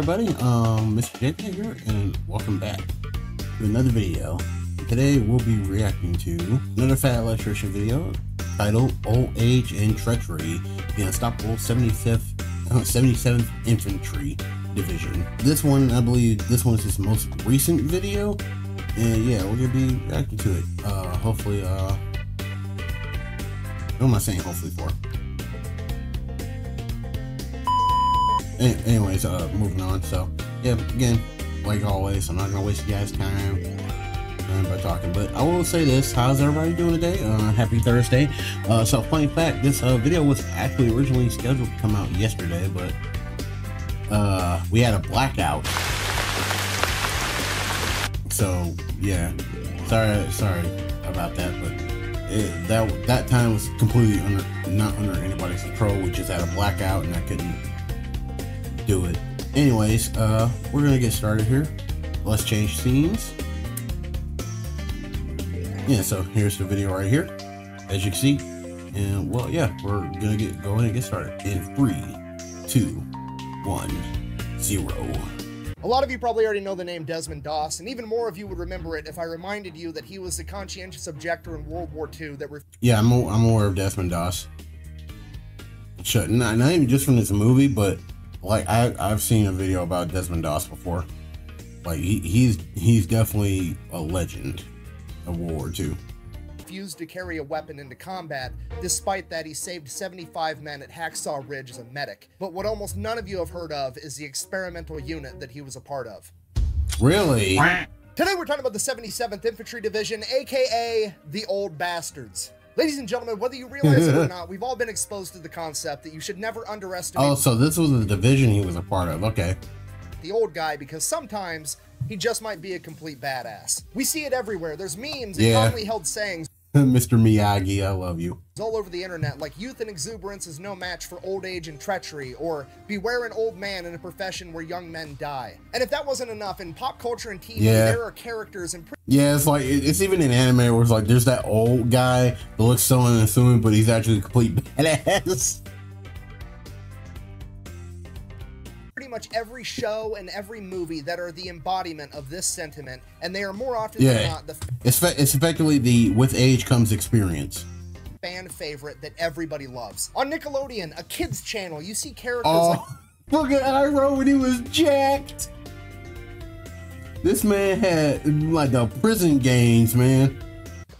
everybody, Mr. JP here, and welcome back to another video. Today we'll be reacting to another Fat Electrician video titled Old Age and Treachery, the Unstoppable 77th Infantry Division. This one, I believe this one's his most recent video, and yeah, we're gonna be reacting to it. Hopefully, what am I saying hopefully for? Anyways, moving on. So yeah, again, like always, I'm not gonna waste you guys' time by talking, but I will say this: how's everybody doing today? Happy Thursday. So funny fact, this video was actually originally scheduled to come out yesterday, but we had a blackout. So yeah, sorry about that, but that time was completely not under anybody's control. We just had a blackout, and I couldn't do it. Anyways, we're gonna get started here. Let's change scenes. Yeah, so here's the video right here, as you can see. And well, yeah, we're gonna go ahead and get started in 3, 2, 1, 0. A lot of you probably already know the name Desmond Doss, and even more of you would remember it if I reminded you that he was the conscientious objector in World War II that yeah, I'm aware of Desmond Doss. Not even just from this movie, but like I've seen a video about Desmond Doss before. Like he's definitely a legend of World War II. refused to carry a weapon into combat. Despite that, he saved 75 men at Hacksaw Ridge as a medic. But what almost none of you have heard of is the experimental unit that he was a part of. Really? Today we're talking about the 77th Infantry Division, aka the Old Bastards. Ladies and gentlemen, whether you realize it or not, we've all been exposed to the concept that you should never underestimate. Oh, so this was the division he was a part of. Okay. The old guy, because sometimes he just might be a complete badass. We see it everywhere. There's memes and commonly held sayings. Mr. Miyagi, I love you. All over the internet, like youth and exuberance is no match for old age and treachery, or beware an old man in a profession where young men die. And if that wasn't enough, in pop culture and TV, there are characters and yeah, it's like it's even in anime where it's like there's that old guy that looks so unassuming, but he's actually a complete badass. Pretty much every show and every movie that are the embodiment of this sentiment, and they are more often than not the it's effectively the with age comes experience fan favorite that everybody loves. On Nickelodeon, a kids channel, you see characters like look at Iroh when he was jacked. This man had like the prison gangs, man.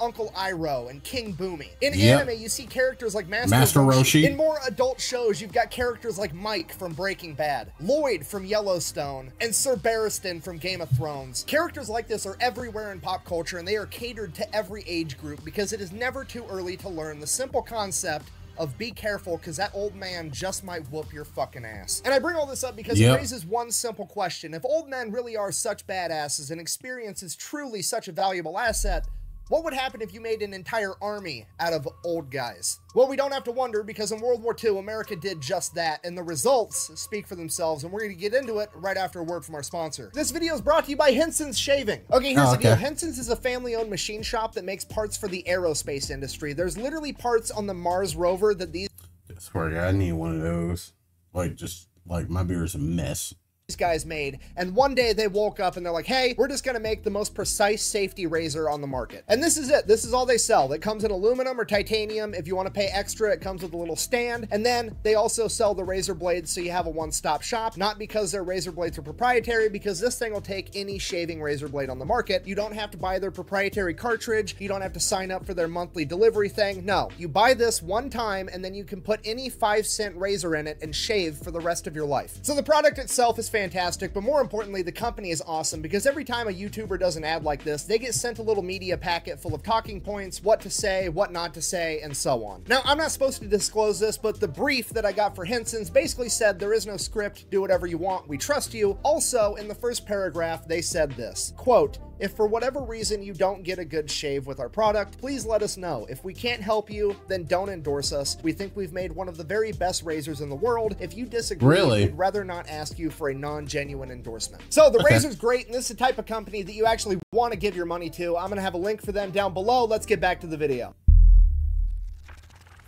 Uncle Iroh and King Boomy. In anime, you see characters like Master Roshi. In more adult shows, you've got characters like Mike from Breaking Bad, Lloyd from Yellowstone, and Sir Barristan from Game of Thrones. Characters like this are everywhere in pop culture, and they are catered to every age group because it is never too early to learn the simple concept of be careful, because that old man just might whoop your fucking ass. And I bring all this up because it raises one simple question. If old men really are such badasses and experience is truly such a valuable asset, what would happen if you made an entire army out of old guys? Well, we don't have to wonder, because in World War II, America did just that, and the results speak for themselves, and we're going to get into it right after a word from our sponsor. This video is brought to you by Henson's Shaving. Okay, here's the deal. Henson's is a family-owned machine shop that makes parts for the aerospace industry. There's literally parts on the Mars rover that these... I swear to God, I need one of those. Like, just, like, my beer's a mess. These guys made, and one day they woke up and they're like, hey, we're just gonna make the most precise safety razor on the market. And this is it. This is all they sell. It comes in aluminum or titanium. If you want to pay extra, it comes with a little stand. And then they also sell the razor blades, so you have a one-stop shop, not because their razor blades are proprietary, because this thing will take any shaving razor blade on the market. You don't have to buy their proprietary cartridge. You don't have to sign up for their monthly delivery thing. No, you buy this one time and then you can put any 5-cent razor in it and shave for the rest of your life. So the product itself is fantastic, but more importantly, the company is awesome, because every time a YouTuber does an ad like this, they get sent a little media packet full of talking points, what to say, what not to say, and so on. Now, I'm not supposed to disclose this, but the brief that I got for Henson's basically said there is no script, do whatever you want, we trust you. Also, in the first paragraph, they said this, quote, if for whatever reason you don't get a good shave with our product, please let us know. If we can't help you, then don't endorse us. We think we've made one of the very best razors in the world. If you disagree, we'd rather not ask you for a non-genuine endorsement. So the razor's great, and this is the type of company that you actually want to give your money to. I'm going to have a link for them down below. Let's get back to the video.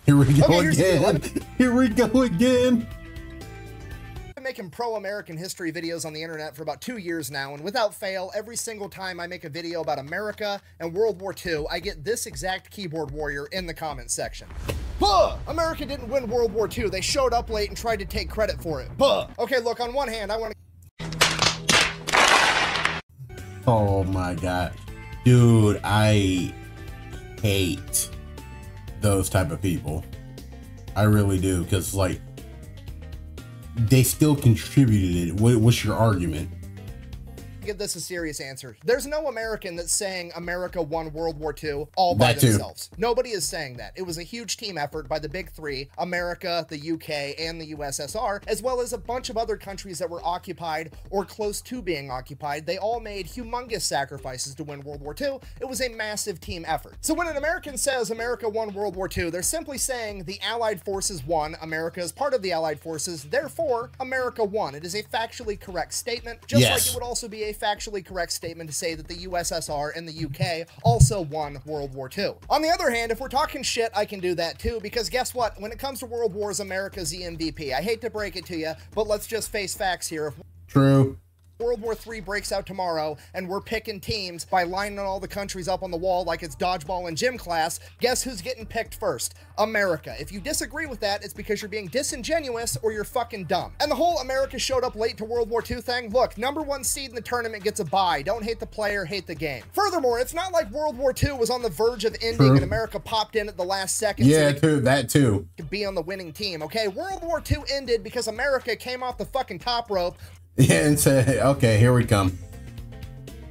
Here we go again. Here we go again. been making pro-American history videos on the internet for about 2 years now, and without fail, every single time I make a video about America and World War II, I get this exact keyboard warrior in the comment section. Buh! America didn't win World War II. They showed up late and tried to take credit for it. Buh! Okay, look, on one hand, I want to... Oh my god. Dude, I hate those type of people. I really do, because, like, they still contributed it. What's your argument? Give this a serious answer. There's no American that's saying America won World War II all by themselves. Nobody is saying that. It was a huge team effort by the big three, America, the UK, and the USSR, as well as a bunch of other countries that were occupied or close to being occupied. They all made humongous sacrifices to win World War II. It was a massive team effort. So when an American says America won World War II, they're simply saying the Allied forces won, America is part of the Allied forces, therefore America won. It is a factually correct statement, just like it would also be a factually correct statement to say that the USSR and the UK also won World War II. On the other hand, if we're talking shit, I can do that too, because guess what? When it comes to World Wars, America's the MVP. I hate to break it to you, but let's just face facts here. True. World War III breaks out tomorrow and we're picking teams by lining all the countries up on the wall like it's dodgeball in gym class, guess who's getting picked first? America. If you disagree with that, it's because you're being disingenuous or you're fucking dumb. And the whole America showed up late to World War II thing, look, #1 seed in the tournament gets a bye. Don't hate the player, hate the game. Furthermore, it's not like World War II was on the verge of ending and America popped in at the last second. Yeah, so that too. To be on the winning team, okay? World War II ended because America came off the fucking top rope. Yeah, and say, okay, here we come.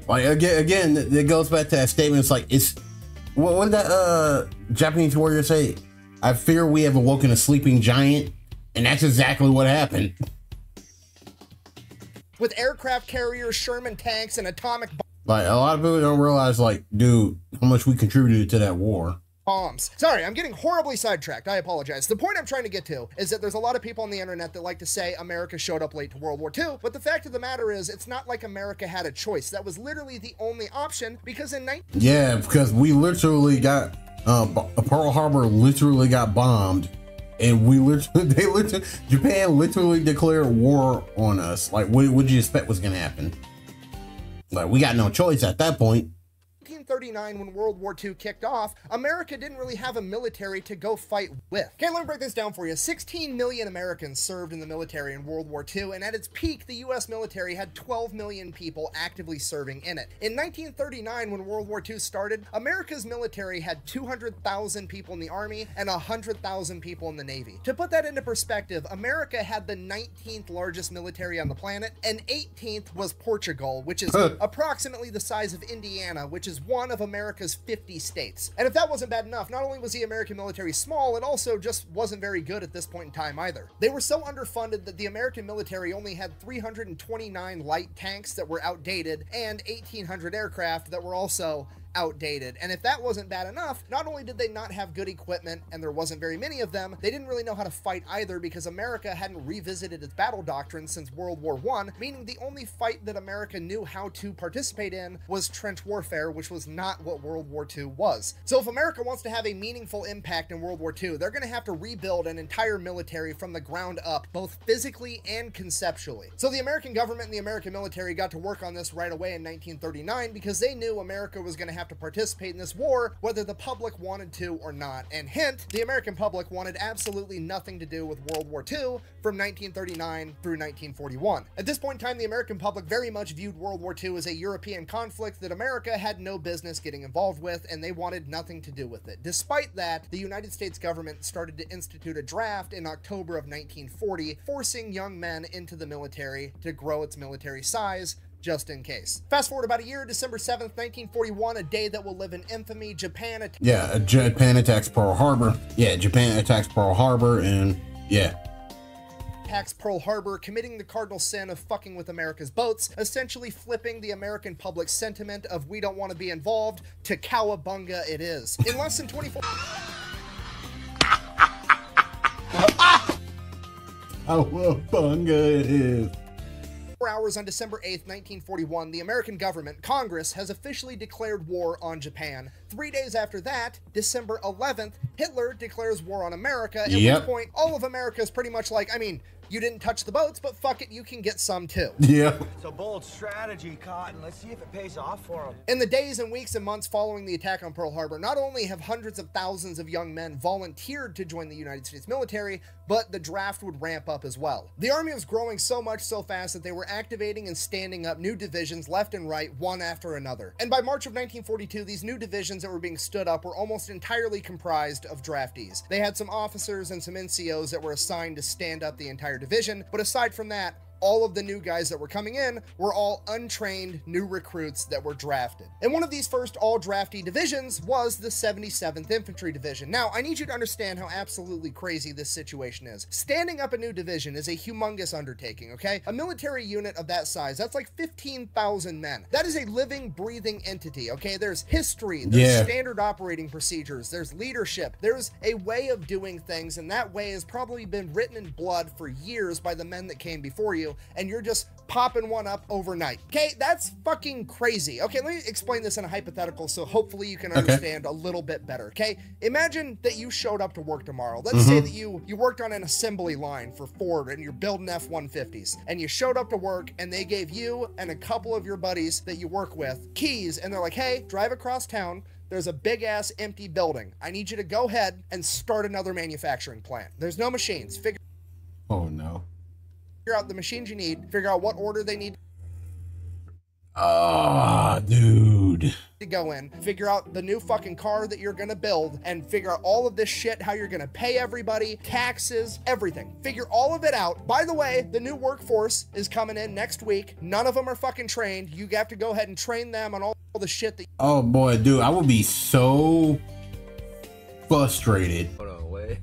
Like, again, it goes back to that statement. It's like, what did that Japanese warrior say? I fear we have awoken a sleeping giant, and that's exactly what happened. With aircraft carriers, Sherman tanks, and atomic like, a lot of people don't realize, like, dude, how much we contributed to that war. bombs. Sorry, I'm getting horribly sidetracked. I apologize. The point I'm trying to get to is that there's a lot of people on the internet that like to say America showed up late to World War II, but the fact of the matter is it's not like America had a choice. That was literally the only option because in Yeah, because we literally got, Pearl Harbor literally got bombed. And Japan literally declared war on us. Like, what did you expect was going to happen? Like, we got no choice at that point. 1939, when World War II kicked off, America didn't really have a military to go fight with. Okay, let me break this down for you. 16 million Americans served in the military in World War II, and at its peak, the US military had 12 million people actively serving in it. In 1939, when World War II started, America's military had 200,000 people in the Army and 100,000 people in the Navy. To put that into perspective, America had the 19th largest military on the planet, and 18th was Portugal, which is approximately the size of Indiana, which is one of America's 50 states. And if that wasn't bad enough, not only was the American military small, it also just wasn't very good at this point in time either. They were so underfunded that the American military only had 329 light tanks that were outdated and 1,800 aircraft that were also outdated. And if that wasn't bad enough, not only did they not have good equipment and there wasn't very many of them, they didn't really know how to fight either because America hadn't revisited its battle doctrine since World War I, meaning the only fight that America knew how to participate in was trench warfare, which was not what World War II was. So if America wants to have a meaningful impact in World War II, they're going to have to rebuild an entire military from the ground up, both physically and conceptually. So the American government and the American military got to work on this right away in 1939 because they knew America was going to have to participate in this war whether the public wanted to or not. And hint, the American public wanted absolutely nothing to do with World War II from 1939 through 1941. At this point in time, the American public very much viewed World War II as a European conflict that America had no business getting involved with, and they wanted nothing to do with it. Despite that, the United States government started to institute a draft in October of 1940, forcing young men into the military to grow its military size, just in case. Fast forward about a year, December 7th, 1941, a day that will live in infamy. Japan attacks Pearl Harbor. Yeah, Japan attacks Pearl Harbor, and yeah. Attacks Pearl Harbor, committing the cardinal sin of fucking with America's boats, essentially flipping the American public sentiment of we don't want to be involved to cowabunga it is. In less than 24 Cowabunga it is. hours on December 8th, 1941, the American government, Congress, has officially declared war on Japan. 3 days after that, December 11th, Hitler declares war on America, at which point all of America is pretty much like, I mean, You didn't touch the boats, but fuck it, you can get some too. Yeah. It's a bold strategy, Cotton. Let's see if it pays off for them. In the days and weeks and months following the attack on Pearl Harbor, not only have hundreds of thousands of young men volunteered to join the United States military, but the draft would ramp up as well. The Army was growing so much so fast that they were activating and standing up new divisions left and right, one after another. And by March of 1942, these new divisions that were being stood up were almost entirely comprised of draftees. They had some officers and some NCOs that were assigned to stand up the entire division, but aside from that, all of the new guys that were coming in were all untrained new recruits that were drafted. And one of these first all draftee divisions was the 77th Infantry Division. Now, I need you to understand how absolutely crazy this situation is. Standing up a new division is a humongous undertaking, okay? A military unit of that size, that's like 15,000 men. That is a living, breathing entity, okay? There's history, there's standard operating procedures, there's leadership, there's a way of doing things, and that way has probably been written in blood for years by the men that came before you, and you're just popping one up overnight. Okay, that's fucking crazy. Okay, let me explain this in a hypothetical so hopefully you can understand a little bit better. Okay, imagine that you showed up to work tomorrow. Let's say that you worked on an assembly line for Ford and you're building F-150s, and you showed up to work and they gave you and a couple of your buddies that you work with keys, and they're like, hey, drive across town. There's a big ass empty building. I need you to go ahead and start another manufacturing plant. There's no machines. Oh no. Figure out the machines you need, figure out what order they need dude. to go in, figure out the new fucking car that you're gonna build, and figure out all of this shit, how you're gonna pay everybody, taxes, everything. Figure all of it out. By the way, the new workforce is coming in next week. None of them are fucking trained. You have to go ahead and train them on all the shit that— Oh boy, dude, I would be so frustrated. Hold on, wait.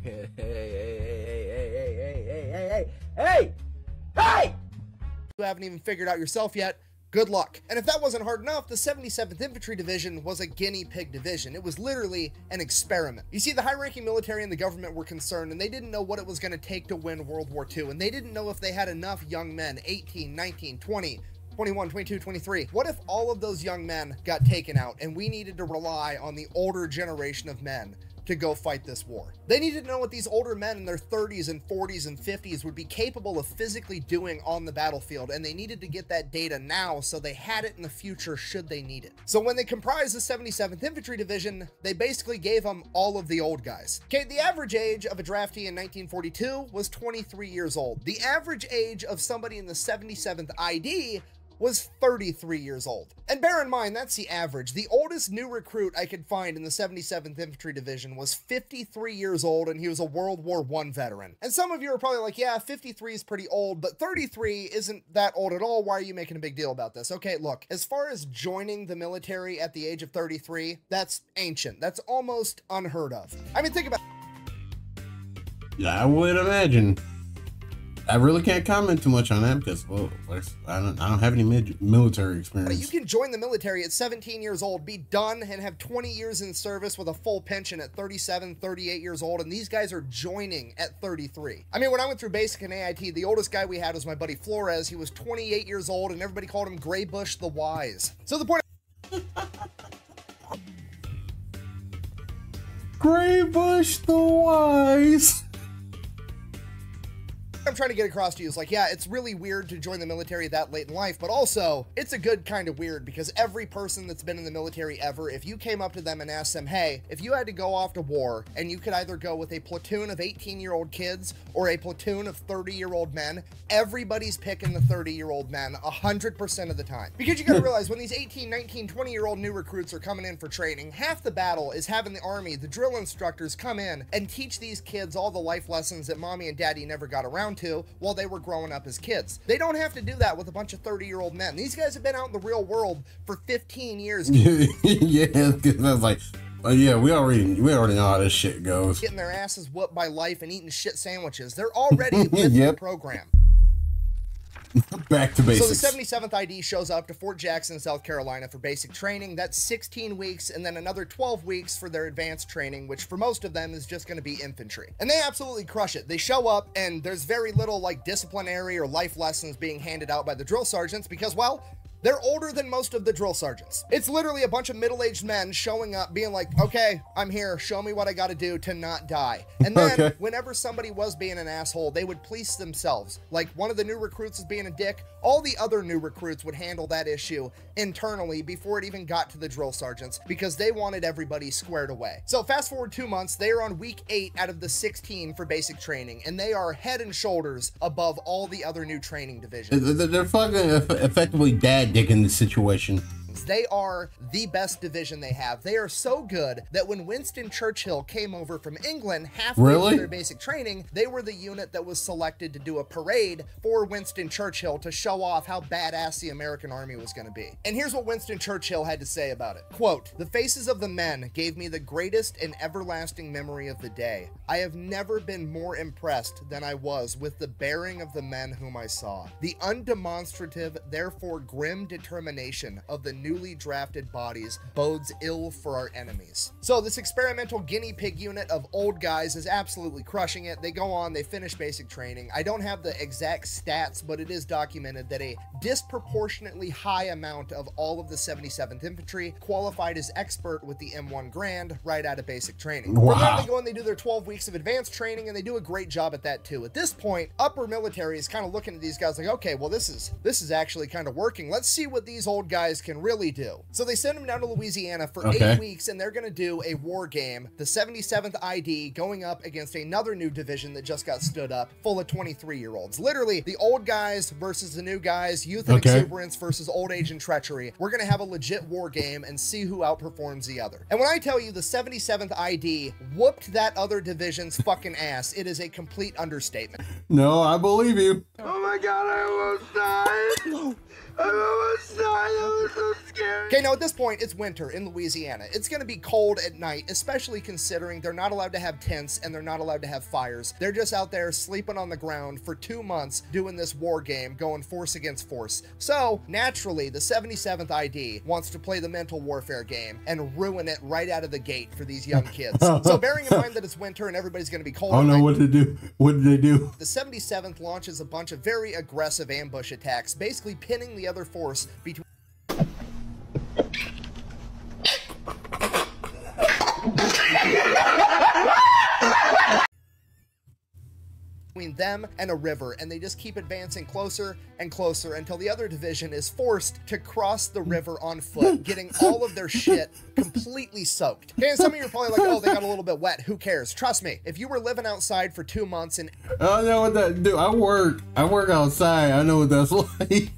Hey! you haven't even figured out yourself yet. Good luck. And if that wasn't hard enough, the 77th Infantry Division was a guinea pig division. It was literally an experiment. You see, the high-ranking military and the government were concerned, and they didn't know what it was going to take to win World War II, and they didn't know if they had enough young men, 18, 19, 20, 21, 22, 23. What if all of those young men got taken out, and we needed to rely on the older generation of men to go fight this war? They needed to know what these older men in their 30s and 40s and 50s would be capable of physically doing on the battlefield, and they needed to get that data now so they had it in the future should they need it. So when they comprised the 77th Infantry Division, they basically gave them all of the old guys. Okay, the average age of a draftee in 1942 was 23 years old. The average age of somebody in the 77th ID was 33 years old. And bear in mind, that's the average. The oldest new recruit I could find in the 77th Infantry Division was 53 years old, and he was a World War I veteran. And some of you are probably like, yeah, 53 is pretty old, but 33 isn't that old at all. Why are you making a big deal about this? Okay, look, as far as joining the military at the age of 33, that's ancient. That's almost unheard of. I mean, think about it. Yeah, I would imagine. I really can't comment too much on that because, well, I don't have any military experience. You can join the military at 17 years old, be done, and have 20 years in service with a full pension at 37, 38 years old, and these guys are joining at 33. I mean, when I went through basic and AIT, the oldest guy we had was my buddy Flores. He was 28 years old, and everybody called him Gray Bush the Wise. So the point— Gray Bush the Wise. I'm trying to get across to you is like, yeah, it's really weird to join the military that late in life, but also it's a good kind of weird because every person that's been in the military ever, if you came up to them and asked them, hey, if you had to go off to war and you could either go with a platoon of 18-year-old kids or a platoon of 30-year-old men, everybody's picking the 30-year-old men 100% of the time. Because you gotta realize when these 18, 19, 20-year-old new recruits are coming in for training, half the battle is having the Army, the drill instructors come in and teach these kids all the life lessons that mommy and daddy never got around to while they were growing up as kids. They don't have to do that with a bunch of 30-year-old men. These guys have been out in the real world for 15 years. Yeah, because I was like, yeah, we already know how this shit goes. Getting their asses whooped by life and eating shit sandwiches. They're already with the program. Back to basics. So the 77th ID shows up to Fort Jackson, South Carolina for basic training. That's 16 weeks and then another 12 weeks for their advanced training, which for most of them is just going to be infantry. And they absolutely crush it. They show up and there's very little like disciplinary or life lessons being handed out by the drill sergeants because, well, They're older than most of the drill sergeants. It's literally a bunch of middle-aged men showing up being like, okay, I'm here, show me what I gotta do to not die. And then whenever somebody was being an asshole, they would police themselves. Like one of the new recruits is being a dick, all the other new recruits would handle that issue internally before it even got to the drill sergeants because they wanted everybody squared away. So fast forward 2 months, they are on week 8 out of the 16 for basic training, and they are head and shoulders above all the other new training divisions. They're fucking effectively dad dicking the situation. They are the best division they have. They are so good that when Winston Churchill came over from England halfway through their basic training, they were the unit that was selected to do a parade for Winston Churchill to show off how badass the American army was going to be. And here's what Winston Churchill had to say about it. Quote, "The faces of the men gave me the greatest and everlasting memory of the day. I have never been more impressed than I was with the bearing of the men whom I saw. The undemonstrative, therefore grim determination of the newly drafted bodies bodes ill for our enemies." So this experimental guinea pig unit of old guys is absolutely crushing it. They go on, they finish basic training. I don't have the exact stats, but it is documented that a disproportionately high amount of all of the 77th Infantry qualified as expert with the M1 Grand right out of basic training. From there they go and they do their 12 weeks of advanced training, and they do a great job at that too. At this point, upper military is kind of looking at these guys like, okay, well this is actually kind of working. Let's see what these old guys can really do. So they send them down to Louisiana for 8 weeks, and they're going to do a war game, the 77th ID going up against another new division that just got stood up full of 23-year-olds. Literally the old guys versus the new guys, youth and exuberance versus old age and treachery. We're going to have a legit war game and see who outperforms the other. And when I tell you the 77th ID whooped that other division's fucking ass, it is a complete understatement. No, I believe you. Oh my god, I almost died. I almost died. I was so scared. Okay, now at this point, it's winter in Louisiana. It's going to be cold at night, especially considering they're not allowed to have tents and they're not allowed to have fires. They're just out there sleeping on the ground for 2 months doing this war game, going force against force. So, naturally, the 77th ID wants to play the mental warfare game and ruin it right out of the gate for these young kids. So, bearing in mind that it's winter and everybody's going to be cold, I don't know what to do. What did they do? The 77th launches a bunch of very aggressive ambush attacks, basically pinning the other force between them and a river, and they just keep advancing closer and closer until the other division is forced to cross the river on foot, getting all of their shit completely soaked. Okay, and some of you are probably like, oh, they got a little bit wet. Who cares? Trust me, if you were living outside for 2 months and I know what that do. I work outside. I know what that's like.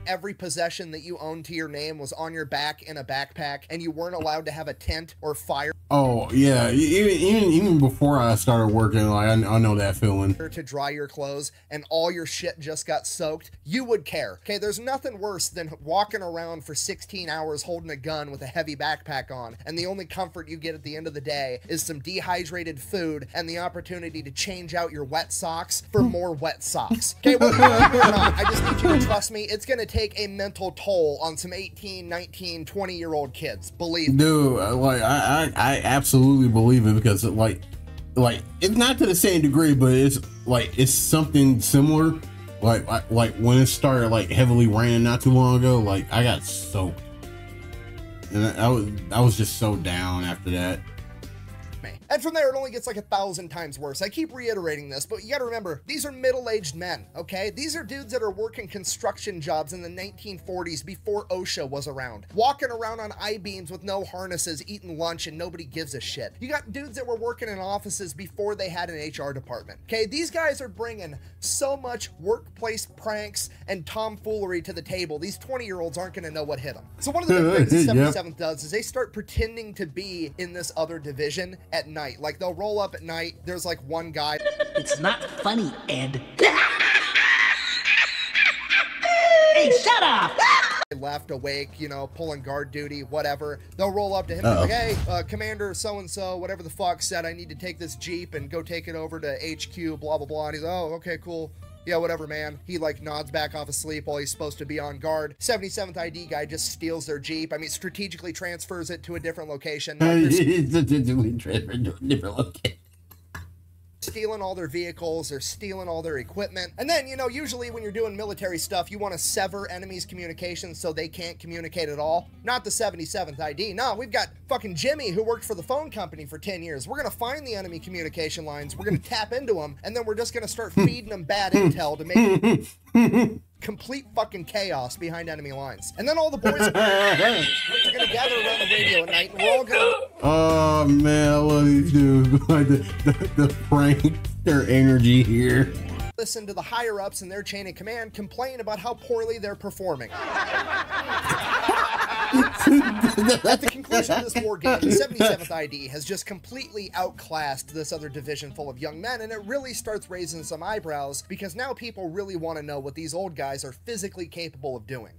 every possession that you owned to your name was on your back in a backpack, and you weren't allowed to have a tent or fire. Oh yeah, even before I started working, like I know that feeling. To dry your clothes, and all your shit just got soaked, you would care. Okay, there's nothing worse than walking around for 16 hours holding a gun with a heavy backpack on, and the only comfort you get at the end of the day is some dehydrated food and the opportunity to change out your wet socks for more wet socks. Okay, whether you like it or not, I just need you to trust me, it's gonna take a mental toll on some 18, 19, 20-year-old kids, believe me. Dude, like I absolutely believe it, because like it's not to the same degree, but it's something similar. Like when it started like heavily raining not too long ago, like I got soaked, and I was just so down after that. And from there, it only gets like 1,000 times worse. I keep reiterating this, but you gotta remember, these are middle-aged men, okay? These are dudes that are working construction jobs in the 1940s before OSHA was around. Walking around on I-beams with no harnesses, eating lunch, and nobody gives a shit. You got dudes that were working in offices before they had an HR department, okay? These guys are bringing so much workplace pranks and tomfoolery to the table, these 20-year-olds aren't gonna know what hit them. So one of the big things the 77th does is they start pretending to be in this other division at night. Like they'll roll up at night, there's like one guy. It's not funny, Ed. Hey, shut up! Left awake, you know, pulling guard duty, whatever. They'll roll up to him and be like, hey, Commander so-and-so, whatever the fuck, said I need to take this Jeep and go take it over to HQ, blah, blah, blah. And he's, oh, okay, cool. Yeah, whatever, man. He like nods back off asleep while he's supposed to be on guard. 77th ID guy just steals their Jeep. I mean, strategically transfers it to a different location. Strategically transferred to a different location. stealing all their vehicles, they're stealing all their equipment. And then, you know, usually when you're doing military stuff, you want to sever enemies' communications so they can't communicate at all. Not the 77th ID. No, we've got fucking Jimmy who worked for the phone company for 10 years. We're going to find the enemy communication lines, we're going to tap into them, and then we're just going to start feeding them bad intel to make complete fucking chaos behind enemy lines. And then all the boys are going to gather around the radio at night, and we're all going to... Oh man, I love these dudes. Like the prank, their energy here. Listen to the higher ups in their chain of command complain about how poorly they're performing. At the conclusion of this war game, the 77th ID has just completely outclassed this other division full of young men, and it really starts raising some eyebrows because now people really want to know what these old guys are physically capable of doing.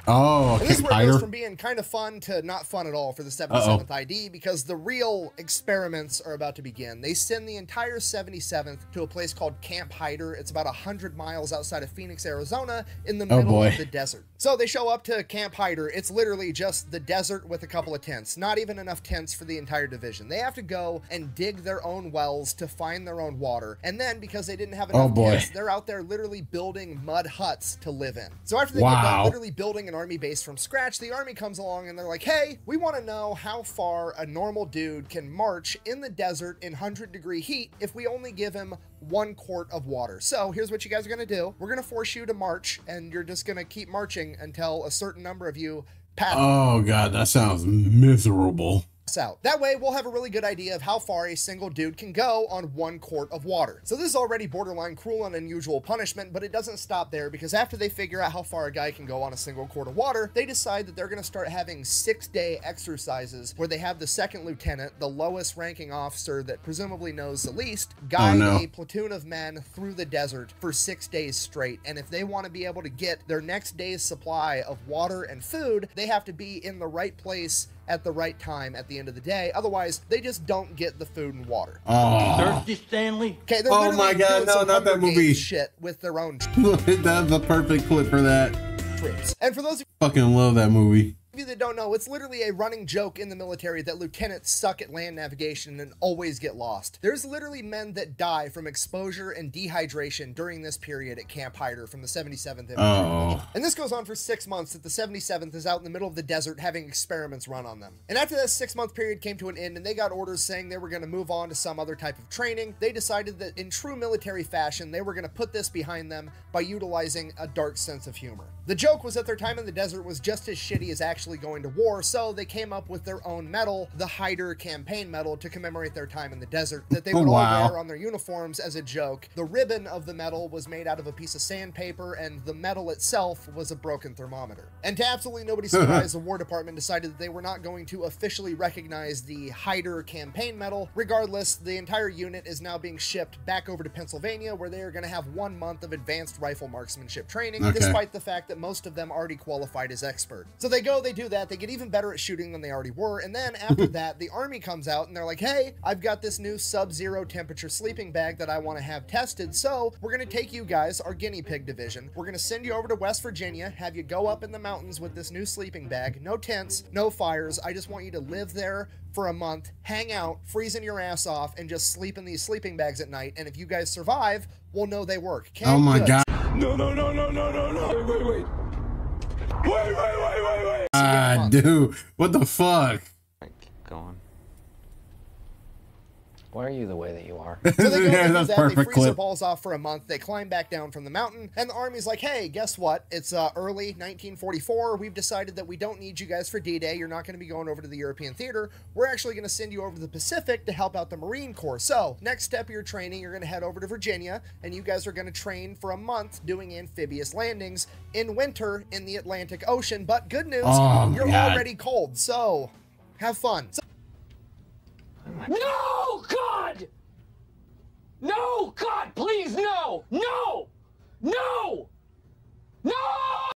Oh, and this is where it goes from being kind of fun to not fun at all for the 77th ID, because the real experiments are about to begin. They send the entire 77th to a place called Camp Hyder. It's about 100 miles outside of Phoenix, Arizona, in the middle of the desert. So they show up to Camp Hyder. It's literally just the desert with a couple of tents. Not even enough tents for the entire division. They have to go and dig their own wells to find their own water. And then, because they didn't have enough tents, they're out there literally building mud huts to live in. So after they get done literally building an army base from scratch, the army comes along and they're like, hey, we want to know how far a normal dude can march in the desert in 100-degree heat if we only give him 1 quart of water. So here's what you guys are going to do. We're going to force you to march, and you're just going to keep marching until a certain number of you pass. Oh god, that sounds miserable. Out. That way, we'll have a really good idea of how far a single dude can go on 1 quart of water. So this is already borderline cruel and unusual punishment, but it doesn't stop there, because after they figure out how far a guy can go on a single quart of water, they decide that they're going to start having 6-day exercises where they have the second lieutenant, the lowest ranking officer that presumably knows the least, guide a platoon of men through the desert for 6 days straight. And if they want to be able to get their next day's supply of water and food, they have to be in the right place at the right time at the end of the day. Otherwise, they just don't get the food and water. Thirsty, Stanley? Okay, they're oh my god, no, not that movie. Shit with their own That's the perfect clip for that. Troops. And for those of fucking love that movie. you that don't know, it's literally a running joke in the military that lieutenants suck at land navigation and always get lost. There's literally men that die from exposure and dehydration during this period at Camp Hyder from the 77th Infantry. And this goes on for 6 months that the 77th is out in the middle of the desert having experiments run on them. And after that 6-month period came to an end and they got orders saying they were going to move on to some other type of training, they decided that in true military fashion, they were going to put this behind them by utilizing a dark sense of humor. The joke was that their time in the desert was just as shitty as actually going to war, so they came up with their own medal, the Hyder Campaign Medal, to commemorate their time in the desert, that they would all wear on their uniforms as a joke. The ribbon of the medal was made out of a piece of sandpaper, and the medal itself was a broken thermometer. And to absolutely nobody's surprise, the War Department decided that they were not going to officially recognize the Hyder Campaign Medal. Regardless, the entire unit is now being shipped back over to Pennsylvania, where they are going to have 1 month of advanced rifle marksmanship training, despite the fact that most of them already qualified as expert. So they go, they do that, they get even better at shooting than they already were, and then after that, the Army comes out and they're like, hey, I've got this new sub-zero temperature sleeping bag that I want to have tested, so we're going to take you guys, our guinea pig division, we're going to send you over to West Virginia, have you go up in the mountains with this new sleeping bag, no tents, no fires, I just want you to live there for a month, hang out, freezing your ass off, and just sleep in these sleeping bags at night, and if you guys survive, we'll know they work. Okay? Oh my god. No, no, no, no, no, no, no. Wait. Ah, dude, what the fuck? Keep going. Why are you the way that you are? So they go that's that, perfect they freeze clip. their balls off for a month, they climb back down from the mountain, and the Army's like, hey, guess what? It's early 1944, we've decided that we don't need you guys for D-Day, you're not going to be going over to the European theater, we're actually going to send you over to the Pacific to help out the Marine Corps. So, next step of your training, you're going to head over to Virginia, and you guys are going to train for a month doing amphibious landings in winter in the Atlantic Ocean, but good news, you're already cold, so have fun. So no, God! No, God, please, no! No! No! No!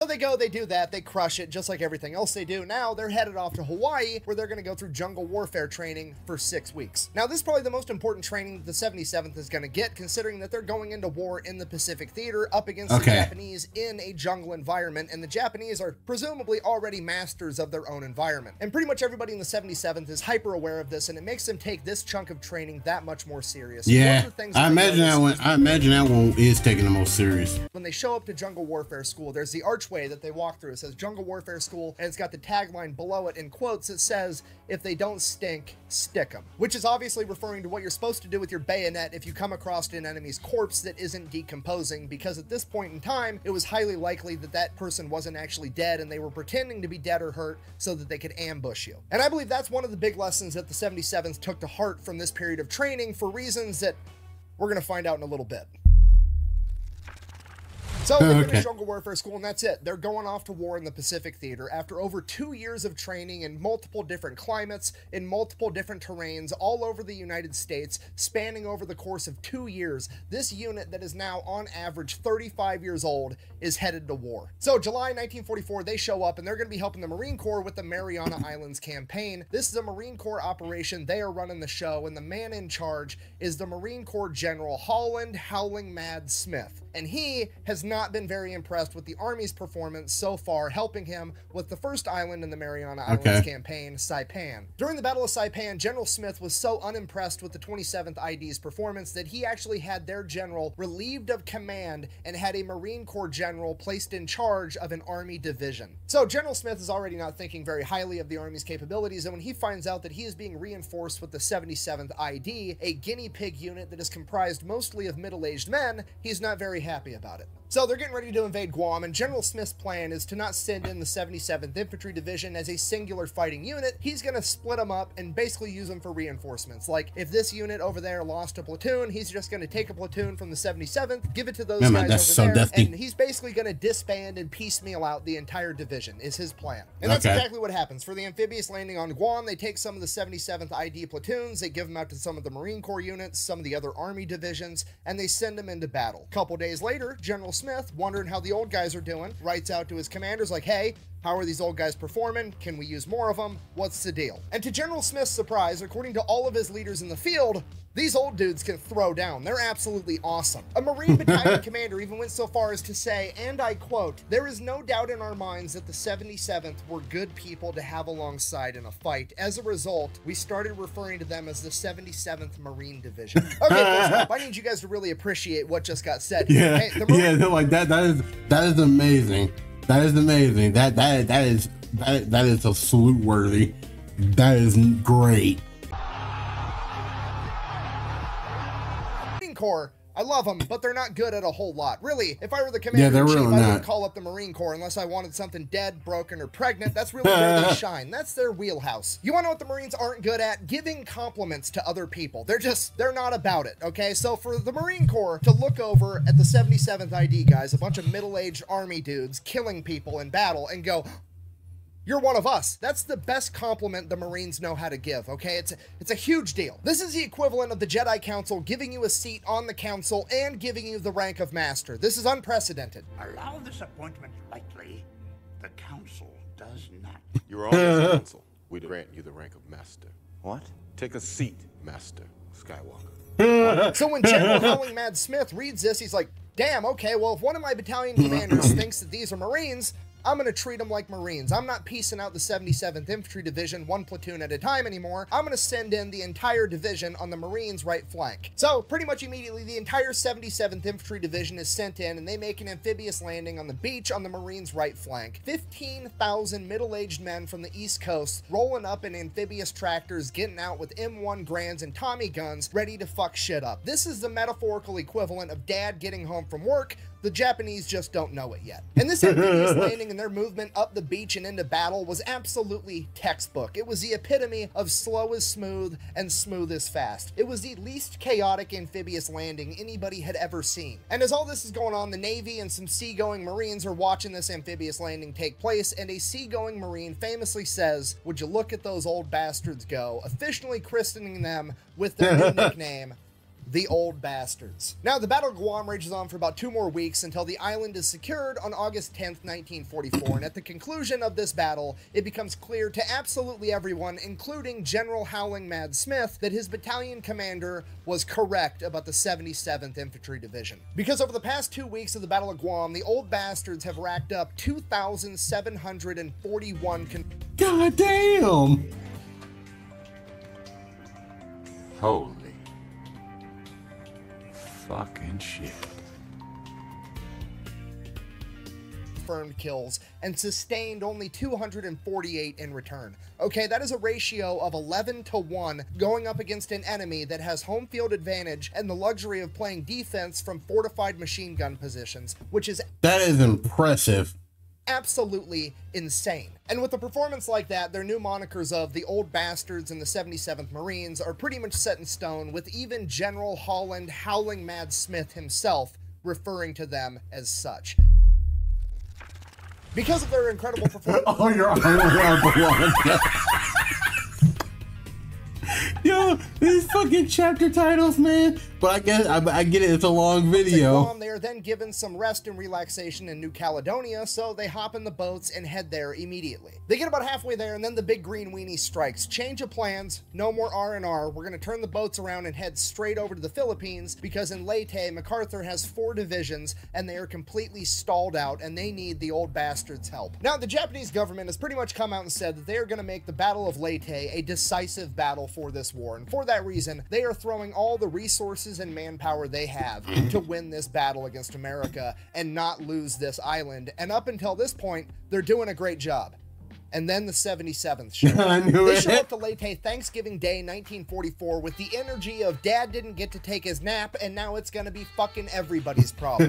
So they go, they do that, they crush it, just like everything else they do. Now they're headed off to Hawaii, where they're gonna go through jungle warfare training for 6 weeks. Now this is probably the most important training that the 77th is gonna get, considering that they're going into war in the Pacific Theater up against the Japanese in a jungle environment, and the Japanese are presumably already masters of their own environment. And pretty much everybody in the 77th is hyper aware of this, and it makes them take this chunk of training that much more serious. Yeah, I imagine that one is taking the most serious. When they show up to jungle warfare school, there's the archway that they walk through. It says jungle warfare school, and it's got the tagline below it in quotes. It says, "If they don't stink, stick them," which is obviously referring to what you're supposed to do with your bayonet if you come across an enemy's corpse that isn't decomposing, because at this point in time, it was highly likely that that person wasn't actually dead and they were pretending to be dead or hurt so that they could ambush you. And I believe that's one of the big lessons that the 77th took to heart from this period of training, for reasons that we're going to find out in a little bit. So they finish jungle warfare school, and that's it. They're going off to war in the Pacific Theater. After over 2 years of training in multiple different climates, in multiple different terrains, all over the United States, spanning over the course of 2 years, this unit that is now on average 35 years old is headed to war. So July 1944, they show up, and they're going to be helping the Marine Corps with the Mariana Islands campaign. This is a Marine Corps operation. They are running the show, and the man in charge is the Marine Corps General Holland Howling Mad Smith. And he has not been very impressed with the Army's performance so far, helping him with the first island in the Mariana Islands campaign, Saipan. During the Battle of Saipan, General Smith was so unimpressed with the 27th ID's performance that he actually had their general relieved of command and had a Marine Corps general placed in charge of an Army division. So General Smith is already not thinking very highly of the Army's capabilities, and when he finds out that he is being reinforced with the 77th ID, a guinea pig unit that is comprised mostly of middle-aged men, he's not very happy about it. So they're getting ready to invade Guam, and General Smith's plan is to not send in the 77th Infantry Division as a singular fighting unit. He's going to split them up and basically use them for reinforcements. Like, if this unit over there lost a platoon, he's just going to take a platoon from the 77th, give it to those guys over there, and he's basically going to disband and piecemeal out the entire division, is his plan. And that's exactly what happens. For the amphibious landing on Guam, they take some of the 77th ID platoons, they give them out to some of the Marine Corps units, some of the other Army divisions, and they send them into battle. A couple days later, General Smith, wondering how the old guys are doing, writes out to his commanders like, "Hey, how are these old guys performing? Can we use more of them? What's the deal?" And to General Smith's surprise, according to all of his leaders in the field, these old dudes can throw down. They're absolutely awesome. A Marine battalion commander even went so far as to say, and I quote, "There is no doubt in our minds that the 77th were good people to have alongside in a fight. As a result, we started referring to them as the 77th Marine Division." Okay, first off, I need you guys to really appreciate what just got said. Yeah, hey, they're like that is amazing. That is amazing. That is a salute worthy. That is great. Marine Corps, I love them, but they're not good at a whole lot. Really, if I were the commander-in-chief, I wouldn't call up the Marine Corps unless I wanted something dead, broken, or pregnant. That's really where they shine. That's their wheelhouse. You want to know what the Marines aren't good at? Giving compliments to other people. They're not about it, okay? So for the Marine Corps to look over at the 77th ID guys, a bunch of middle-aged Army dudes killing people in battle, and go, "You're one of us." That's the best compliment the Marines know how to give, okay? It's a huge deal. This is the equivalent of the Jedi Council giving you a seat on the council and giving you the rank of master. This is unprecedented. Allow this appointment lightly. The council does not. You're on the council. We grant you the rank of master. What? Take a seat, Master Skywalker. So when General Howling Mad Smith reads this, he's like, damn, okay, well, if one of my battalion commanders thinks that these are Marines, I'm going to treat them like Marines. I'm not piecing out the 77th Infantry Division one platoon at a time anymore. I'm going to send in the entire division on the Marines' right flank. So pretty much immediately, the entire 77th Infantry Division is sent in, and they make an amphibious landing on the beach on the Marines' right flank. 15,000 middle-aged men from the East Coast rolling up in amphibious tractors, getting out with M1 Grands and Tommy guns, ready to fuck shit up. This is the metaphorical equivalent of dad getting home from work. The Japanese just don't know it yet. And this amphibious landing and their movement up the beach and into battle was absolutely textbook. It was the epitome of slow is smooth and smooth is fast. It was the least chaotic amphibious landing anybody had ever seen. And as all this is going on, the Navy and some seagoing Marines are watching this amphibious landing take place, and a seagoing Marine famously says, "Would you look at those old bastards go," officially christening them with their new nickname, the Old Bastards. Now, the Battle of Guam rages on for about 2 more weeks until the island is secured on August 10th, 1944, and at the conclusion of this battle, it becomes clear to absolutely everyone, including General Howling Mad Smith, that his battalion commander was correct about the 77th Infantry Division. Because over the past 2 weeks of the Battle of Guam, the Old Bastards have racked up 2,741 God damn! Holy fucking shit. confirmed kills and sustained only 248 in return. Okay, that is a ratio of 11 to 1 going up against an enemy that has home field advantage and the luxury of playing defense from fortified machine gun positions, which is impressive. Absolutely insane. And with a performance like that, their new monikers of the Old Bastards and the 77th Marines are pretty much set in stone, with even General Holland Howling Mad Smith himself referring to them as such. Because of their incredible performance. Oh, your arm. Yo, these fucking chapter titles, man. But I guess I get it. It's a long video. They are then given some rest and relaxation in New Caledonia, so they hop in the boats and head there immediately. They get about halfway there, and then the big green weenie strikes. Change of plans. No more R&R. We're going to turn the boats around and head straight over to the Philippines, because in Leyte, MacArthur has 4 divisions, and they are completely stalled out, and they need the Old Bastards' help. Now, the Japanese government has pretty much come out and said that they are going to make the Battle of Leyte a decisive battle for this war, and for that reason, they are throwing all the resources and manpower they have to win this battle against America and not lose this island. And up until this point, they're doing a great job. And then the 77th show up. They show up to Leyte Thanksgiving Day 1944 with the energy of Dad didn't get to take his nap and now it's gonna be fucking everybody's problem.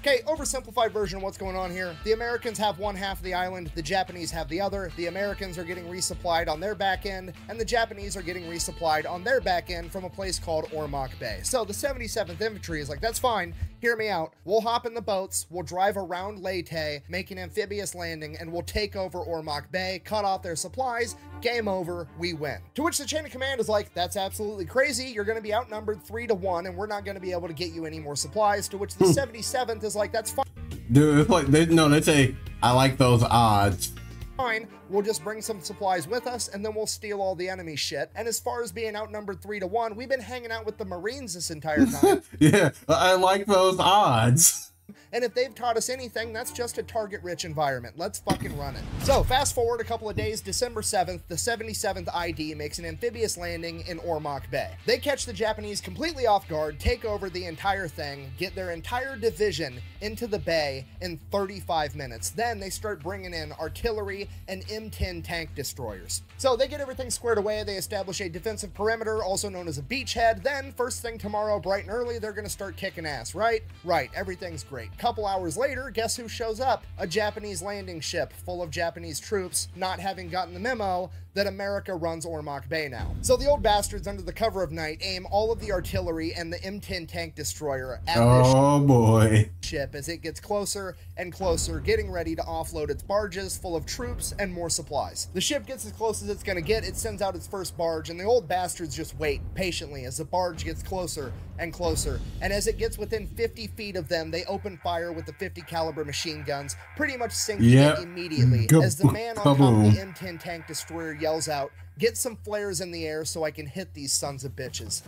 Okay, oversimplified version of what's going on here. The Americans have one half of the island, the Japanese have the other. The Americans are getting resupplied on their back end, and the Japanese are getting resupplied on their back end from a place called Ormoc Bay. So the 77th Infantry is like, that's fine, hear me out. We'll hop in the boats, we'll drive around Leyte, make an amphibious landing, and we'll take over Ormoc Bay, cut off their supplies, game over, we win. To which the chain of command is like, that's absolutely crazy, you're gonna be outnumbered 3 to 1, and we're not gonna be able to get you any more supplies, to which the 77th is like, that's fine. Dude, it's like they say, I like those odds. Fine, we'll just bring some supplies with us and then we'll steal all the enemy shit. And as far as being outnumbered 3 to 1, we've been hanging out with the Marines this entire time. Yeah, I like those odds. And if they've taught us anything, that's just a target-rich environment. Let's fucking run it. So, fast forward a couple of days, December 7th, the 77th ID makes an amphibious landing in Ormoc Bay. They catch the Japanese completely off guard, take over the entire thing, get their entire division into the bay in 35 minutes. Then they start bringing in artillery and M10 tank destroyers. So they get everything squared away, they establish a defensive perimeter, also known as a beachhead. Then, first thing tomorrow, bright and early, they're gonna start kicking ass, right? Right, everything's great. Couple hours later, guess who shows up? A Japanese landing ship full of Japanese troops, not having gotten the memo that America runs Ormoc Bay now. So the Old Bastards, under the cover of night, aim all of the artillery and the M10 tank destroyer at this ship as it gets closer and closer, getting ready to offload its barges full of troops and more supplies. The ship gets as close as it's gonna get, it sends out its first barge, and the Old Bastards just wait patiently as the barge gets closer and closer, and as it gets within 50 feet of them, they open fire with the 50 caliber machine guns, pretty much sinking it immediately, as the man on top of the M10 tank destroyer yells out, "Get some flares in the air so I can hit these sons of bitches."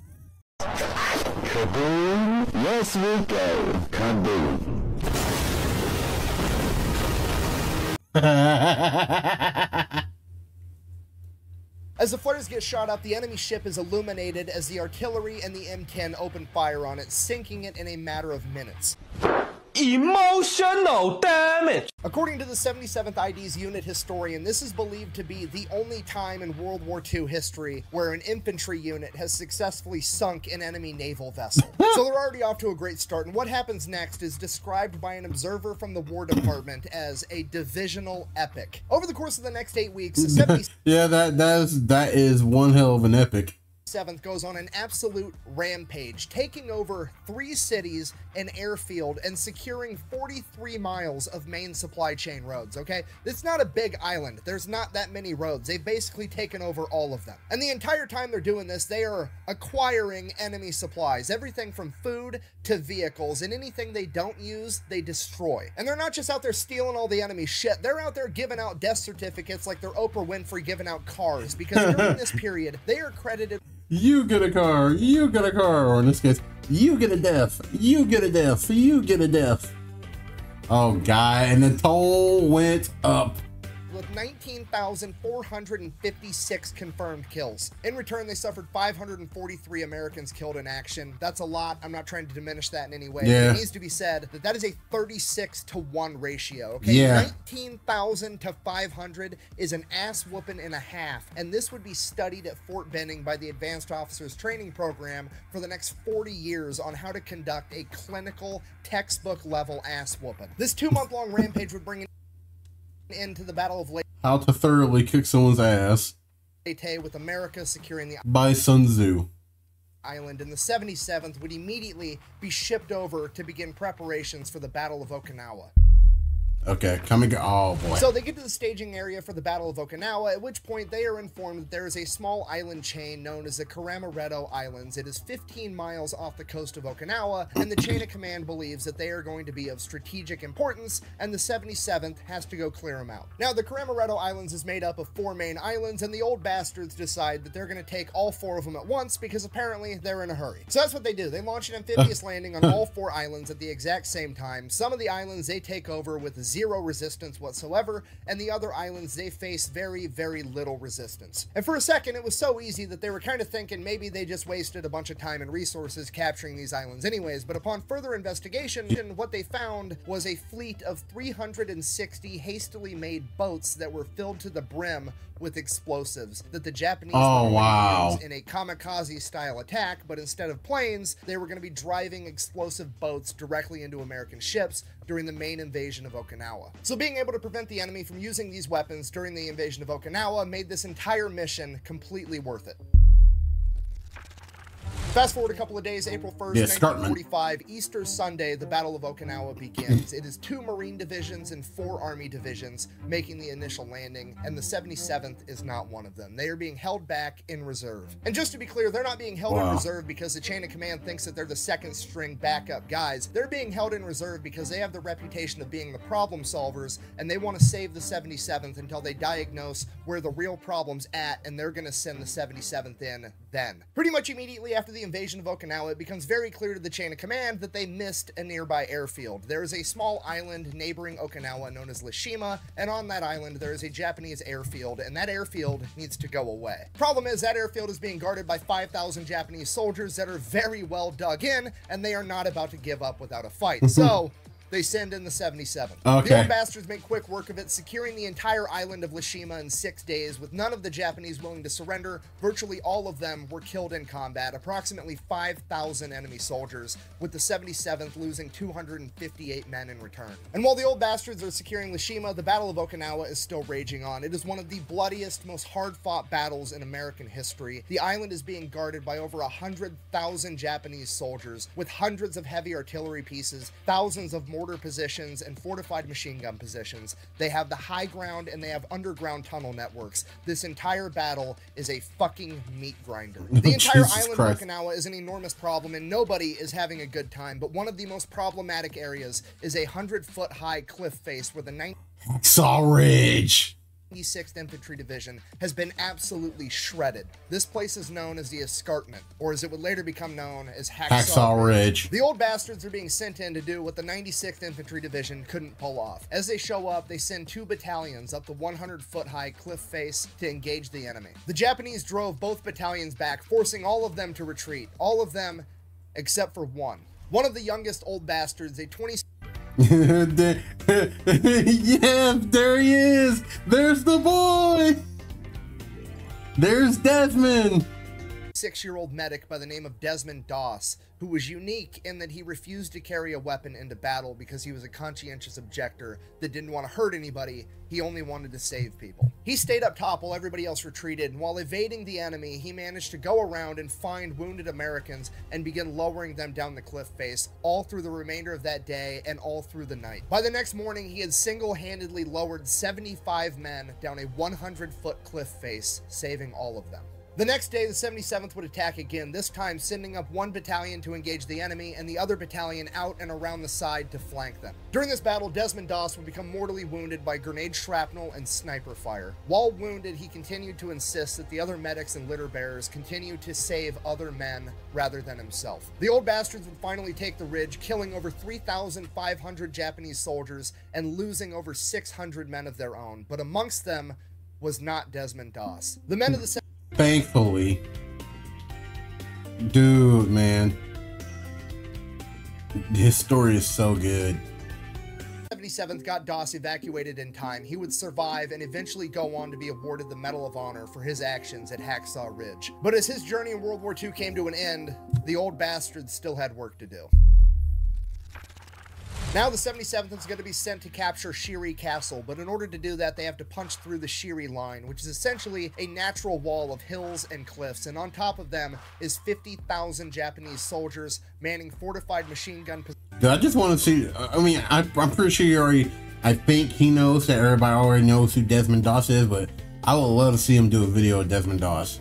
Kaboom! Yes, we go. Kaboom! As the flares get shot up, the enemy ship is illuminated as the artillery and the M10 open fire on it, sinking it in a matter of minutes. Emotional damage. According to the 77th ID's unit historian, this is believed to be the only time in World War II history where an infantry unit has successfully sunk an enemy naval vessel. So they're already off to a great start, and what happens next is described by an observer from the War Department as a divisional epic. Over the course of the next 8 weeks, the 77th yeah, that is one hell of an epic. 7th goes on an absolute rampage, taking over 3 cities an airfield and securing 43 miles of main supply chain roads, okay? It's not a big island. There's not that many roads. They've basically taken over all of them. And the entire time they're doing this, they are acquiring enemy supplies, everything from food to vehicles, and anything they don't use, they destroy. And they're not just out there stealing all the enemy shit. They're out there giving out death certificates like they're Oprah Winfrey giving out cars, because during this period, they are credited. You get a car, you get a car, or in this case, you get a death, you get a death, you get a death. Oh, God, and the toll went up. With 19,456 confirmed kills. In return, they suffered 543 Americans killed in action. That's a lot. I'm not trying to diminish that in any way. Yeah. It needs to be said that that is a 36-to-1 ratio. Okay, Yeah. 19,000 to 500 is an ass whooping and a half, and this would be studied at Fort Benning by the Advanced Officers Training Program for the next 40 years on how to conduct a clinical, textbook-level ass whooping. This 2-month-long rampage would bring into the Battle of How to thoroughly kick someone's ass. Leyte, with America securing the By Sun Tzu. island, and the 77th would immediately be shipped over to begin preparations for the Battle of Okinawa. Okay, come and go. Oh, boy. So they get to the staging area for the Battle of Okinawa, at which point they are informed that there is a small island chain known as the Karamaretto Islands. It is 15 miles off the coast of Okinawa, and the chain of command believes that they are going to be of strategic importance, and the 77th has to go clear them out. Now, the Karamaretto Islands is made up of 4 main islands, and the old bastards decide that they're going to take all 4 of them at once because apparently they're in a hurry. So that's what they do. They launch an amphibious landing on all 4 islands at the exact same time. Some of the islands they take over with 0 resistance whatsoever, and the other islands they face very, very little resistance. And for a second, it was so easy that they were kind of thinking maybe they just wasted a bunch of time and resources capturing these islands anyways, but upon further investigation, what they found was a fleet of 360 hastily made boats that were filled to the brim with explosives that the Japanese were going to use in a kamikaze style attack, but instead of planes, they were going to be driving explosive boats directly into American ships during the main invasion of Okinawa. So being able to prevent the enemy from using these weapons during the invasion of Okinawa made this entire mission completely worth it. Fast forward a couple of days, April 1st, 1945, Easter Sunday, the Battle of Okinawa begins. It is 2 Marine divisions and 4 Army divisions making the initial landing, and the 77th is not one of them. They are being held back in reserve. And just to be clear, they're not being held in reserve because the chain of command thinks that they're the second string backup guys. They're being held in reserve because they have the reputation of being the problem solvers, and they want to save the 77th until they diagnose where the real problem's at, and they're going to send the 77th in then. Pretty much immediately after the invasion of Okinawa, it becomes very clear to the chain of command that they missed a nearby airfield. There is a small island neighboring Okinawa known as Lishima, and on that island there is a Japanese airfield, and that airfield needs to go away. Problem is, that airfield is being guarded by 5,000 Japanese soldiers that are very well dug in, and they are not about to give up without a fight. So they send in the 77th. Okay. The old bastards make quick work of it, securing the entire island of Lishima in 6 days, with none of the Japanese willing to surrender. Virtually all of them were killed in combat, approximately 5,000 enemy soldiers, with the 77th losing 258 men in return. And while the old bastards are securing Lishima, the Battle of Okinawa is still raging on. It is one of the bloodiest, most hard-fought battles in American history. The island is being guarded by over 100,000 Japanese soldiers, with hundreds of heavy artillery pieces, thousands of mortar positions, and fortified machine gun positions. They have the high ground and they have underground tunnel networks. This entire battle is a fucking meat grinder. The entire island of Okinawa is an enormous problem and nobody is having a good time, but one of the most problematic areas is a 100-foot high cliff face where the Hacksaw Ridge 96th Infantry Division has been absolutely shredded. This place is known as the Escarpment, or as it would later become known as Hacksaw Ridge. The old bastards are being sent in to do what the 96th Infantry Division couldn't pull off. As they show up, they send 2 battalions up the 100-foot high cliff face to engage the enemy. The Japanese drove both battalions back, forcing all of them to retreat. All of them except for one. One of the youngest old bastards, a 20 yeah, there he is. There's the boy. There's Desmond. 6-year-old medic by the name of Desmond Doss, who was unique in that he refused to carry a weapon into battle because he was a conscientious objector that didn't want to hurt anybody. He only wanted to save people. He stayed up top while everybody else retreated, and while evading the enemy, he managed to go around and find wounded Americans and begin lowering them down the cliff face all through the remainder of that day and all through the night. By the next morning, he had single-handedly lowered 75 men down a 100-foot cliff face, saving all of them. The next day, the 77th would attack again, this time sending up one battalion to engage the enemy and the other battalion out and around the side to flank them. During this battle, Desmond Doss would become mortally wounded by grenade shrapnel and sniper fire. While wounded, he continued to insist that the other medics and litter bearers continue to save other men rather than himself. The old bastards would finally take the ridge, killing over 3,500 Japanese soldiers and losing over 600 men of their own, but amongst them was not Desmond Doss. The men of the Thankfully, dude, man, his story is so good. 77th got Doss evacuated in time. He would survive and eventually go on to be awarded the Medal of Honor for his actions at Hacksaw Ridge. But as his journey in World War II came to an end, the old bastards still had work to do. Now the 77th is going to be sent to capture Treachery Castle, but in order to do that, they have to punch through the Treachery line, which is essentially a natural wall of hills and cliffs, and on top of them is 50,000 Japanese soldiers manning fortified machine gun positions. I just want to see, I mean, I'm pretty sure you already, I think he knows that everybody already knows who Desmond Doss is, but I would love to see him do a video of Desmond Doss.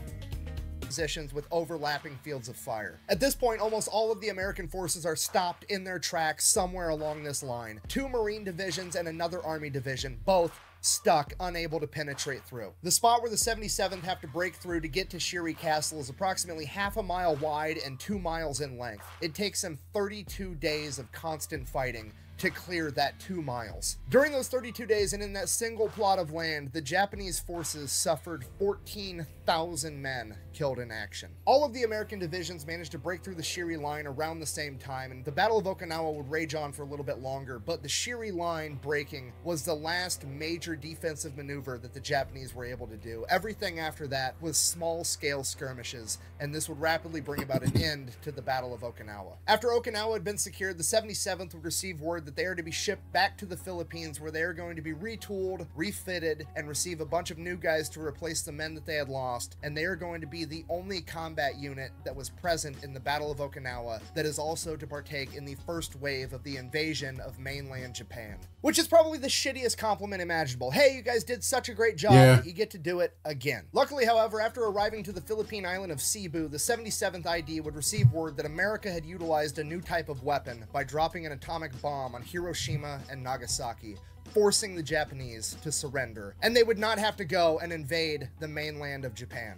Positions with overlapping fields of fire. At this point, almost all of the American forces are stopped in their tracks somewhere along this line. 2 Marine divisions and another Army division, both stuck, unable to penetrate through. The spot where the 77th have to break through to get to Treachery Castle is approximately half a mile wide and 2 miles in length. It takes them 32 days of constant fighting to clear that 2 miles. During those 32 days and in that single plot of land, the Japanese forces suffered 14,000 men killed in action. All of the American divisions managed to break through the Treachery line around the same time, and the Battle of Okinawa would rage on for a little bit longer, but the Treachery line breaking was the last major defensive maneuver that the Japanese were able to do. Everything after that was small-scale skirmishes, and this would rapidly bring about an end to the Battle of Okinawa. After Okinawa had been secured, the 77th would receive word that they are to be shipped back to the Philippines, where they are going to be retooled, refitted, and receive a bunch of new guys to replace the men that they had lost, and they are going to be the only combat unit that was present in the Battle of Okinawa that is also to partake in the first wave of the invasion of mainland Japan. Which is probably the shittiest compliment imaginable. Hey, you guys did such a great job, Yeah. you get to do it again. Luckily, however, after arriving to the Philippine island of Cebu, the 77th ID would receive word that America had utilized a new type of weapon by dropping an atomic bomb on Hiroshima and Nagasaki, forcing the Japanese to surrender, and they would not have to go and invade the mainland of Japan.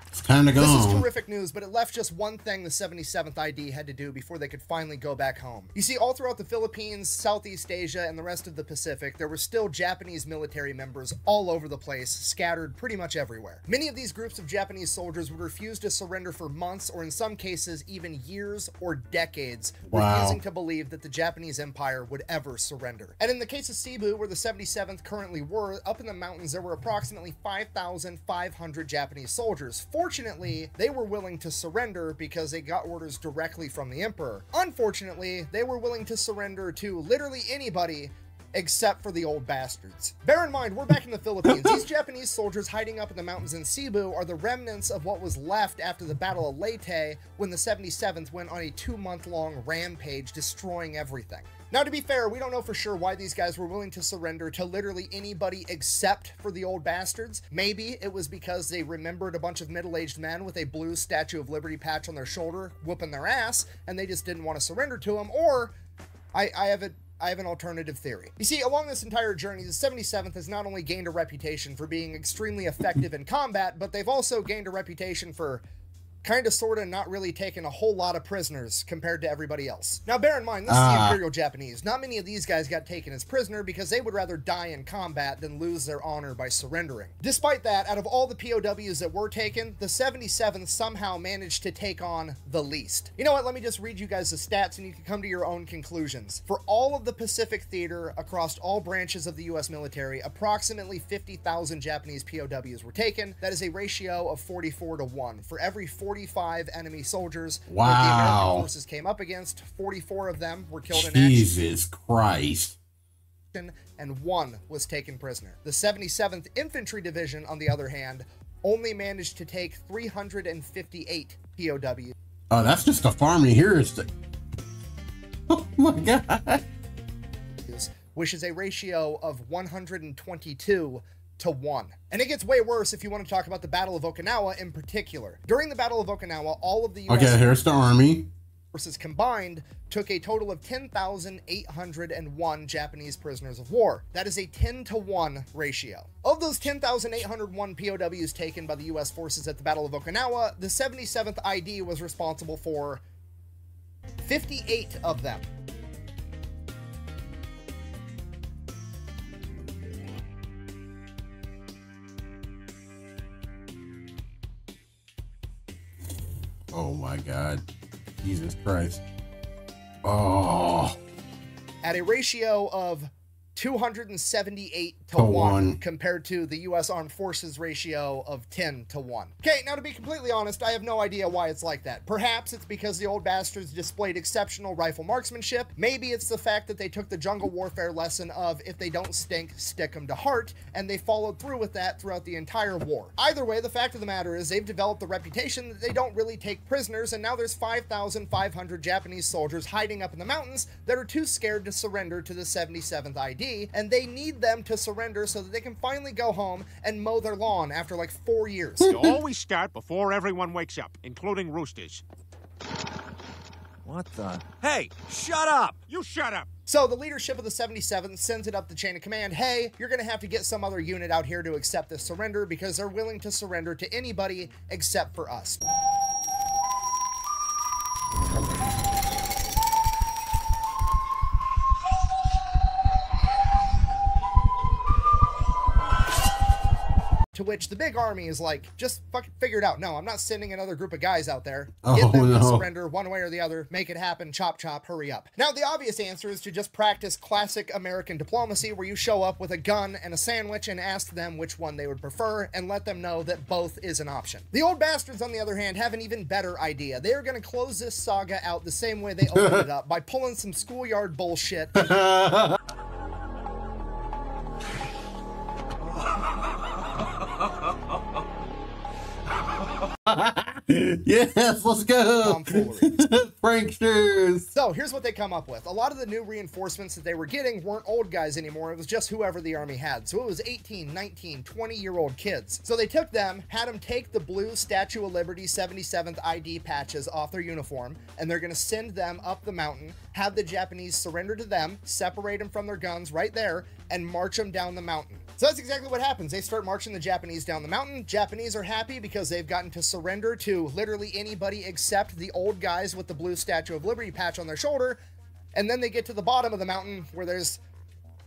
It's kind of This is gone. terrific news, but it left just one thing the 77th ID had to do before they could finally go back home. You see, all throughout the Philippines, Southeast Asia, and the rest of the Pacific, there were still Japanese military members all over the place, scattered pretty much everywhere. Many of these groups of Japanese soldiers would refuse to surrender for months, or in some cases, even years or decades, Wow. refusing to believe that the Japanese Empire would ever surrender. And in the case of Cebu, where the 77th currently were, up in the mountains, there were approximately 5,500 Japanese soldiers. Fortunately, they were willing to surrender because they got orders directly from the Emperor. Unfortunately, they were willing to surrender to literally anybody except for the old bastards. Bear in mind, we're back in the Philippines. These Japanese soldiers hiding up in the mountains in Cebu are the remnants of what was left after the Battle of Leyte, when the 77th went on a 2-month-long rampage, destroying everything. Now, to be fair, we don't know for sure why these guys were willing to surrender to literally anybody except for the old bastards. Maybe it was because they remembered a bunch of middle-aged men with a blue Statue of Liberty patch on their shoulder whooping their ass, and they just didn't want to surrender to them, or I have an alternative theory. You see, along this entire journey, the 77th has not only gained a reputation for being extremely effective in combat, but they've also gained a reputation for kind of sort of not really taking a whole lot of prisoners compared to everybody else. Now bear in mind, this is the Imperial Japanese. Not many of these guys got taken as prisoner because they would rather die in combat than lose their honor by surrendering. Despite that, out of all the POWs that were taken, the 77th somehow managed to take on the least. You know what, let me just read you guys the stats and you can come to your own conclusions. For all of the Pacific Theater across all branches of the US military, approximately 50,000 Japanese POWs were taken. That is a ratio of 44-1. For every 45 enemy soldiers that the American forces came up against, 44 of them were killed in action. Jesus Christ. And 1 was taken prisoner. The 77th Infantry Division, on the other hand, only managed to take 358 POWs. Oh, that's just a farming heuristic. Oh my God. Which is a ratio of 122-1. And it gets way worse if you want to talk about the Battle of Okinawa in particular. During the Battle of Okinawa, all of the US okay, here's the army forces combined took a total of 10,801 Japanese prisoners of war. That is a 10-1 ratio. Of those 10,801 POWs taken by the US forces at the Battle of Okinawa, the 77th ID was responsible for 58 of them. Oh my God. Jesus Christ. Oh. At a ratio of 278-1 compared to the US Armed Forces ratio of 10-1. Okay, now to be completely honest, I have no idea why it's like that. Perhaps it's because the old bastards displayed exceptional rifle marksmanship. Maybe it's the fact that they took the jungle warfare lesson of if they don't stink, stick them to heart, and they followed through with that throughout the entire war. Either way, the fact of the matter is they've developed the reputation that they don't really take prisoners, and now there's 5,500 Japanese soldiers hiding up in the mountains that are too scared to surrender to the 77th ID, and they need them to surrender so that they can finally go home and mow their lawn after like 4 years. You always start before everyone wakes up, including roosters. What the? Hey, shut up! You shut up! So the leadership of the 77th sends it up the chain of command, hey, you're gonna have to get some other unit out here to accept this surrender because they're willing to surrender to anybody except for us. To which the big army is like, just fucking figure it out. No, I'm not sending another group of guys out there. Get them to surrender one way or the other. Make it happen. Chop, chop. Hurry up. Now, the obvious answer is to just practice classic American diplomacy where you show up with a gun and a sandwich and ask them which one they would prefer and let them know that both is an option. The old bastards, on the other hand, have an even better idea. They are going to close this saga out the same way they opened it up, by pulling some schoolyard bullshit. Yes, let's go. Pranksters. So here's what they come up with. A lot of the new reinforcements that they were getting weren't old guys anymore. It was just whoever the army had. So it was 18, 19, 20-year-old kids. So they took them, had them take the blue Statue of Liberty 77th ID patches off their uniform, and they're going to send them up the mountain, have the Japanese surrender to them, separate them from their guns right there, and march them down the mountain. So that's exactly what happens. They start marching the Japanese down the mountain. Japanese are happy because they've gotten to surrender to literally anybody except the old guys with the blue Statue of Liberty patch on their shoulder. And then they get to the bottom of the mountain where there's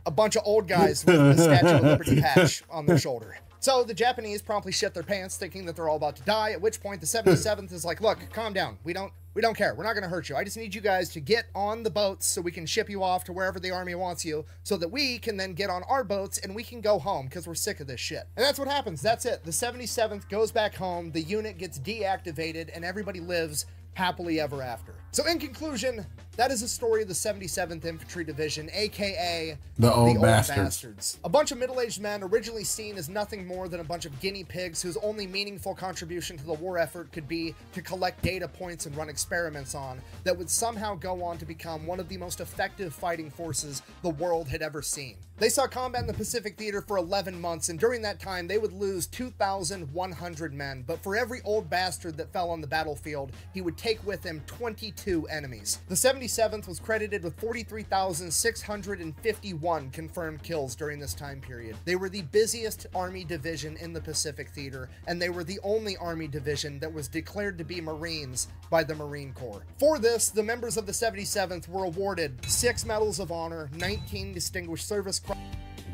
a bunch of old guys with the Statue of Liberty patch on their shoulder. So the Japanese promptly shit their pants thinking that they're all about to die, at which point the 77th is like, look, calm down. We don't care. We're not going to hurt you. I just need you guys to get on the boats so we can ship you off to wherever the army wants you so that we can then get on our boats and we can go home because we're sick of this shit. And that's what happens. That's it. The 77th goes back home, the unit gets deactivated, and everybody lives happily ever after. So in conclusion, that is the story of the 77th Infantry Division, aka the old bastards. A bunch of middle-aged men originally seen as nothing more than a bunch of guinea pigs whose only meaningful contribution to the war effort could be to collect data points and run experiments on, that would somehow go on to become one of the most effective fighting forces the world had ever seen. They saw combat in the Pacific Theater for 11 months, and during that time they would lose 2,100 men, but for every old bastard that fell on the battlefield, he would take with him 22 enemies. The 77th 77th was credited with 43,651 confirmed kills during this time period. They were the busiest Army division in the Pacific Theater, and they were the only Army division that was declared to be Marines by the Marine Corps. For this, the members of the 77th were awarded 6 Medals of Honor, 19 Distinguished Service Crosses.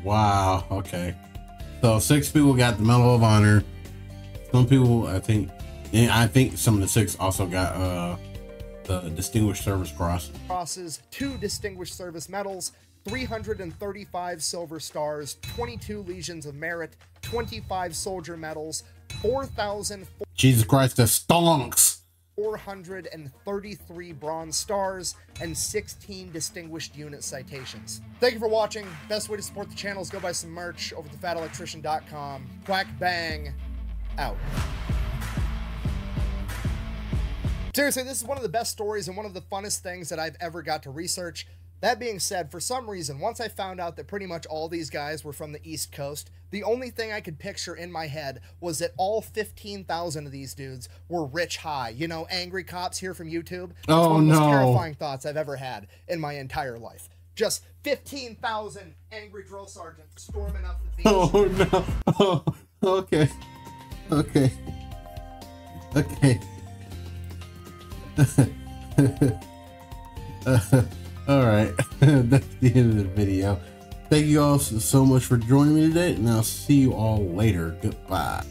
Wow, okay. So 6 people got the Medal of Honor. Some people, I think some of the 6 also got the Distinguished Service Cross. Crosses, 2 Distinguished Service Medals, 335 Silver Stars, 22 Legions of Merit, 25 Soldier Medals, 4,000. Jesus Christ, the stonks! 433 Bronze Stars, and 16 Distinguished Unit Citations. Thank you for watching. Best way to support the channel is go buy some merch over at thefatelectrician.com. Quack bang, out. Seriously, this is one of the best stories and one of the funnest things that I've ever got to research. That being said, for some reason, once I found out that pretty much all these guys were from the East Coast, the only thing I could picture in my head was that all 15,000 of these dudes were rich high. You know, angry cops here from YouTube. It's one of the most terrifying thoughts I've ever had in my entire life. Just 15,000 angry drill sergeants storming up the beach. Oh no. Oh, okay. Okay. Okay. All right. That's the end of the video. Thank you all so much for joining me today, and I'll see you all later. Goodbye.